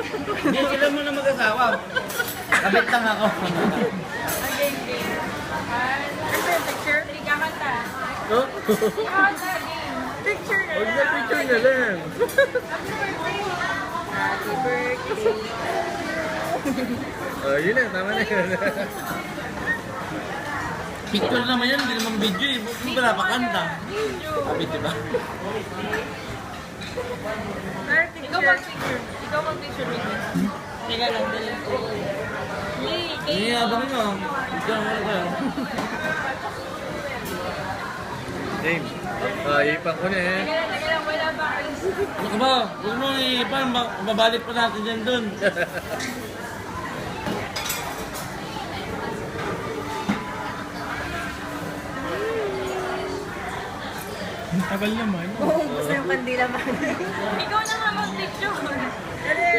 Hindi, sila muna mag-asawa. Kabit lang ako. Again, game. Kasi picture, hindi ka kanta. Oh? Kanta, game. Picture na Huwag na lang. picture na lang. Happy birthday. Oh, yun na, tama na yun. Picture naman yan, hindi naman video eh. Hindi ba napakanta? Video. Video ba? Ikaw mag-picture. Ikaw mag-picture with me. Teka lang, dali. Hindi, abang nyo. Picture mo na kayo. James, ipan ko na eh. Teka lang, wala ba kayo? Ano ka ba? Huwag mo ipan, babalik pa natin dyan dun. Ang tagal naman. Gusto yung kandila man. Ikaw na nga mag-picture. Dali.